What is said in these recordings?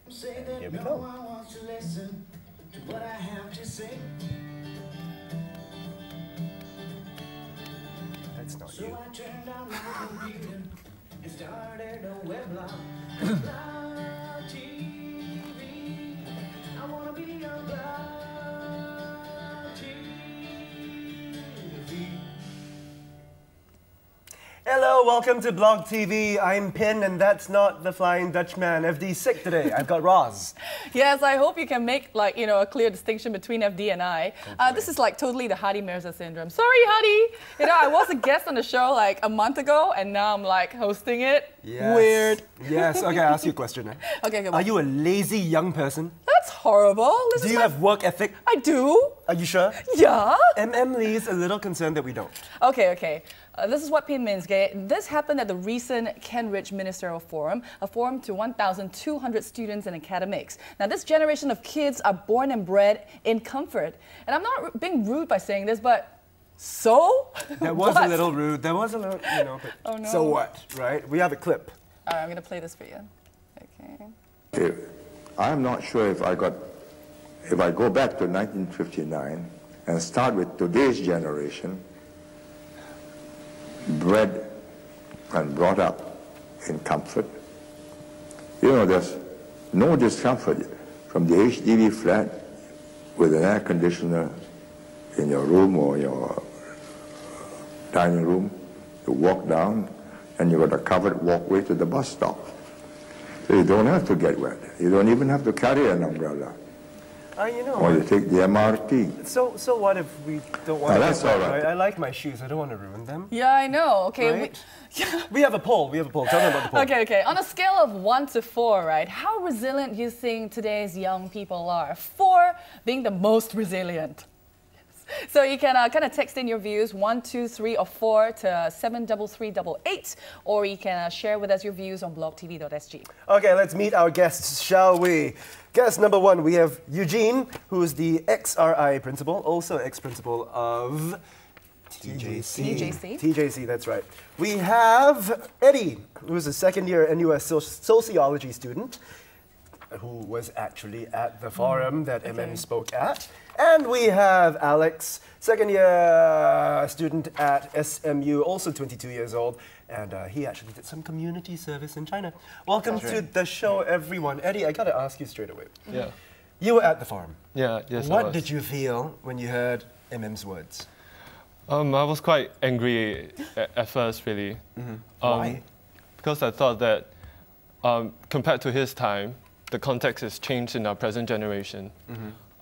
And here we go. That's not you. I turned on my computer and started a weblog. Blogtv. I wanna be a Blogtv. Hello, welcome to Blogtv. I'm Pin, and that's not the Flying Dutchman. FD's sick today. I've got Roz. Yes, I hope you can make a clear distinction between FD and I. This is like totally the Hardy Mirza syndrome. Sorry, Hardy. I was a guest on the show like a month ago, and now I'm like hosting it. Yes. Weird. Yes. Okay, I'll ask you a question. Okay, Are you a lazy young person? That's horrible. Do you have work ethic? I do. Are you sure? Yeah. Lee is a little concerned that we don't. Okay. This is what Pin means, okay? This happened at the recent Kent Ministerial Forum, a forum to 1,200 students and academics. Now, this generation of kids are born and bred in comfort. And I'm not being rude by saying this, but so? That was a little rude. That was a little, but oh, no. So what, right? We have a clip. All right, I'm going to play this for you. Okay. I'm not sure if I go back to 1959 and start with today's generation, bred and brought up in comfort. There's no discomfort from the HDB flat with an air conditioner in your room or your dining room. You walk down and you've got a covered walkway to the bus stop. So you don't have to get wet. You don't even have to carry an umbrella. Or you take the MRT. So what if we don't want to that's all right. I like my shoes. I don't want to ruin them. Yeah, I know. Okay. Right? We have a poll. Tell them about the poll. Okay. On a scale of 1 to 4, right? How resilient do you think today's young people are? 4 being the most resilient. So you can kind of text in your views 1, 2, 3, or 4 to 73388, or you can share with us your views on blogtv.sg. Okay, let's meet our guests, shall we? Guest number 1, we have Eugene, who is the XRI principal, also ex-principal of TJC, that's right. We have Eddie, who is a second-year NUS sociology student, who was actually at the forum that MM spoke at. And we have Alex, second-year student at SMU, also 22 years old, and he actually did some community service in China. Welcome to the show, everyone. Eddie, I gotta ask you straight away. Yeah. You were at the forum. Yeah, yes, What did you feel when you heard MM's words? I was quite angry at first, really. Why? Because I thought that compared to his time, the context has changed in our present generation.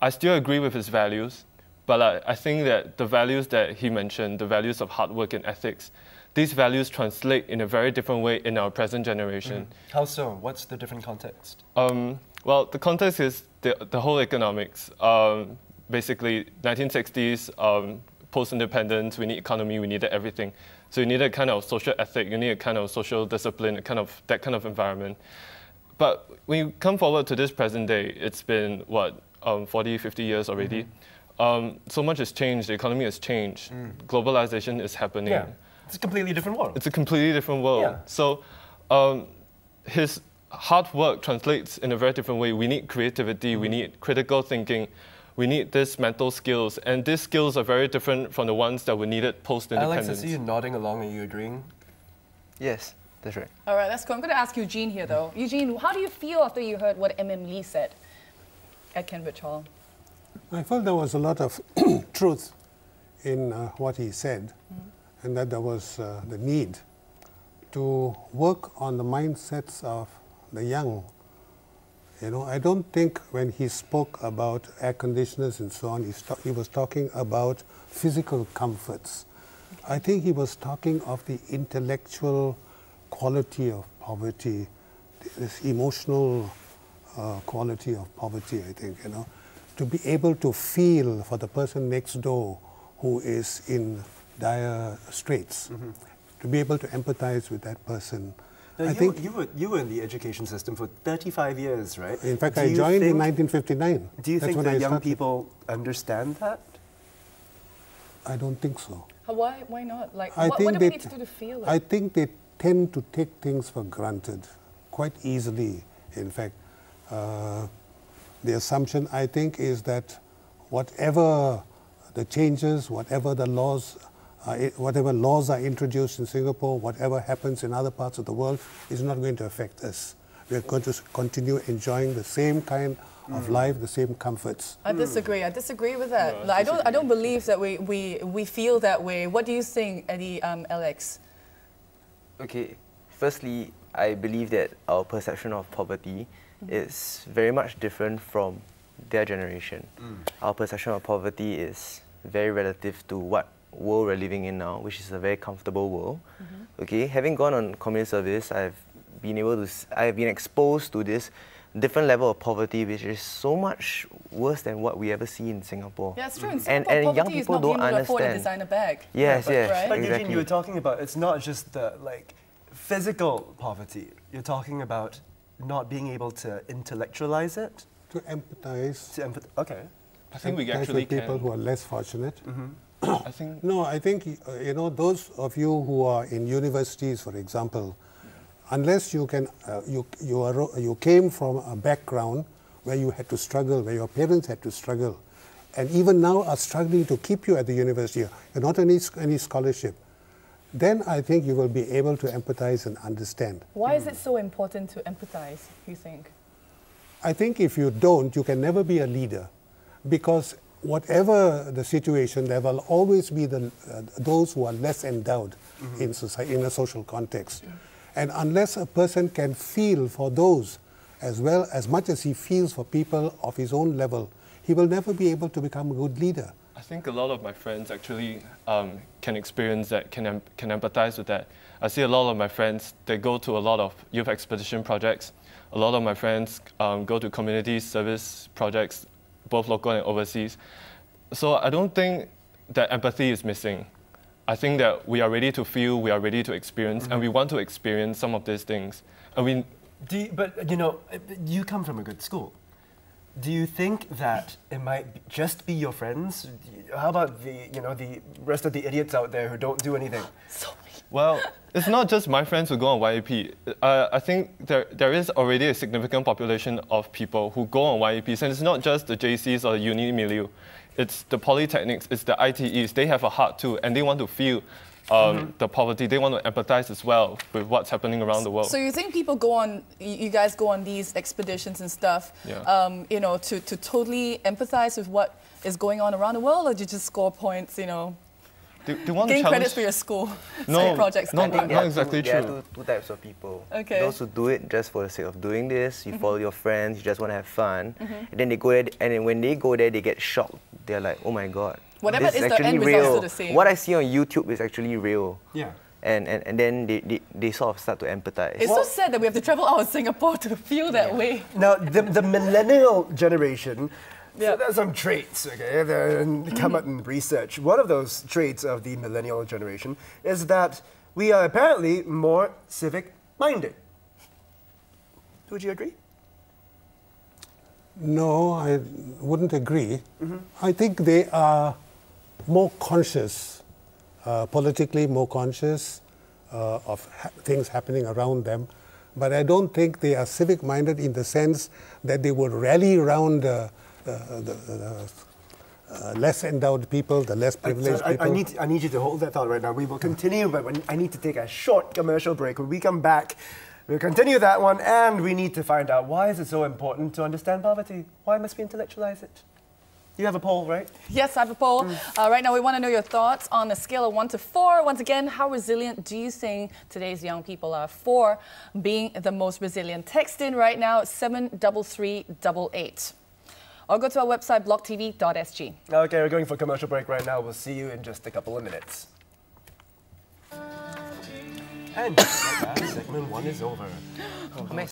I still agree with his values, but I think that the values that he mentioned, the values of hard work and ethics, these values translate in a very different way in our present generation. How so? What's the different context? Well, the context is the whole economics. Basically, 1960s, post-independence, we need economy, we needed everything. So you need a kind of social ethic, you need a kind of social discipline, that kind of environment. But when you come forward to this present day, it's been, 40, 50 years already. So much has changed, the economy has changed, globalization is happening. Yeah, it's a completely different world. It's a completely different world. Yeah. So his hard work translates in a very different way. We need creativity, we need critical thinking, we need these mental skills, and these skills are very different from the ones that were needed post-independence. Alex, I see you nodding along. Are you agreeing? Yes, that's right. All right, let's go. I'm going to ask Eugene here, though. Eugene, how do you feel after you heard what Lee said at Cambridge Hall? I felt there was a lot of truth in what he said, and that there was the need to work on the mindsets of the young. I don't think when he spoke about air conditioners and so on, he was talking about physical comforts. I think he was talking of the intellectual quality of poverty, this emotional quality of poverty, I think, to be able to feel for the person next door who is in dire straits, to be able to empathize with that person. Now, you were in the education system for 35 years, right? In fact, I joined in 1959. Do you think that young people understand that? I don't think so. Why not? Like, what do we need to do to feel it? I think they tend to take things for granted quite easily, in fact. The assumption, I think, is that whatever the changes, whatever laws are introduced in Singapore, whatever happens in other parts of the world, is not going to affect us. We are going to continue enjoying the same kind of life, the same comforts. I disagree. I disagree with that. Like, I don't believe that we feel that way. What do you think, Eddie, Alex? Okay, firstly, I believe that our perception of poverty is very much different from their generation. Our perception of poverty is very relative to what world we're living in now, which is a very comfortable world. Okay, having gone on community service, I've been exposed to this different level of poverty, which is so much worse than what we ever see in Singapore. Yeah, it's true. In Singapore, and young poverty people is not don't being able to afford a understand. designer bag. Yes, yes, right? But exactly. Eugene, you were talking about, it's not just the physical poverty. You're talking about not being able to intellectualize it? To empathize. Okay. I think we empathize actually with people can. who are less fortunate. I think No, I think, you know, those of you who are in universities, for example, unless you can, you came from a background where you had to struggle, where your parents had to struggle, and even now are struggling to keep you at the university, you're not any scholarship, then I think you will be able to empathize and understand. Why is it so important to empathize, you think? I think if you don't, you can never be a leader, because whatever the situation, there will always be those who are less endowed in society, in a social context. And unless a person can feel for those as well as much as he feels for people of his own level, he will never be able to become a good leader. I think a lot of my friends actually can experience that, can empathize with that. I see a lot of my friends, they go to a lot of youth expedition projects. A lot of my friends go to community service projects, both local and overseas. So I don't think that empathy is missing. I think that we are ready to feel, we are ready to experience, and we want to experience some of these things. And But, you know, you come from a good school. Do you think that it might just be your friends? How about the rest of the idiots out there who don't do anything? well, it's not just my friends who go on YEP. I think there is already a significant population of people who go on YEPs, and it's not just the JCs or the uni milieu. It's the polytechnics, it's the ITEs. They have a heart too, and they want to feel the poverty. They want to empathize as well with what's happening around the world. So you think people go on, you guys go on these expeditions and stuff, you know, to totally empathize with what is going on around the world, or do you just score points, you know? They want Gain to credits for your school No, side projects. not kind of thing. exactly There true. are two types of people. Okay. Those who do it just for the sake of doing this, you follow your friends, you just want to have fun, and then they go there, and then when they go there, they get shocked. They're like, oh my God. Whatever this is the actually end result, real. still the same. What I see on YouTube is actually real. Yeah. And then they sort of start to empathize. It's so sad that we have to travel out of Singapore to feel that way. Now, the millennial generation, Yeah. so there's some traits, okay, that come up in research. One of those traits of the millennial generation is that we are apparently more civic-minded. Would you agree? No, I wouldn't agree. I think they are more conscious, politically more conscious of things happening around them. But I don't think they are civic-minded in the sense that they would rally around the less endowed people, the less privileged people. I need you to hold that thought right now. We will continue, but I need to take a short commercial break. When we come back, we'll continue that one, and we need to find out why is it so important to understand poverty? Why must we intellectualize it? You have a poll, right? Yes, I have a poll. Right now, we want to know your thoughts on a scale of 1 to 4. Once again, how resilient do you think today's young people are? 4 being the most resilient. Text in right now, 73388. Or go to our website, blogtv.sg. Okay, we're going for a commercial break right now. We'll see you in just a couple of minutes. And just like that, segment 1 is over.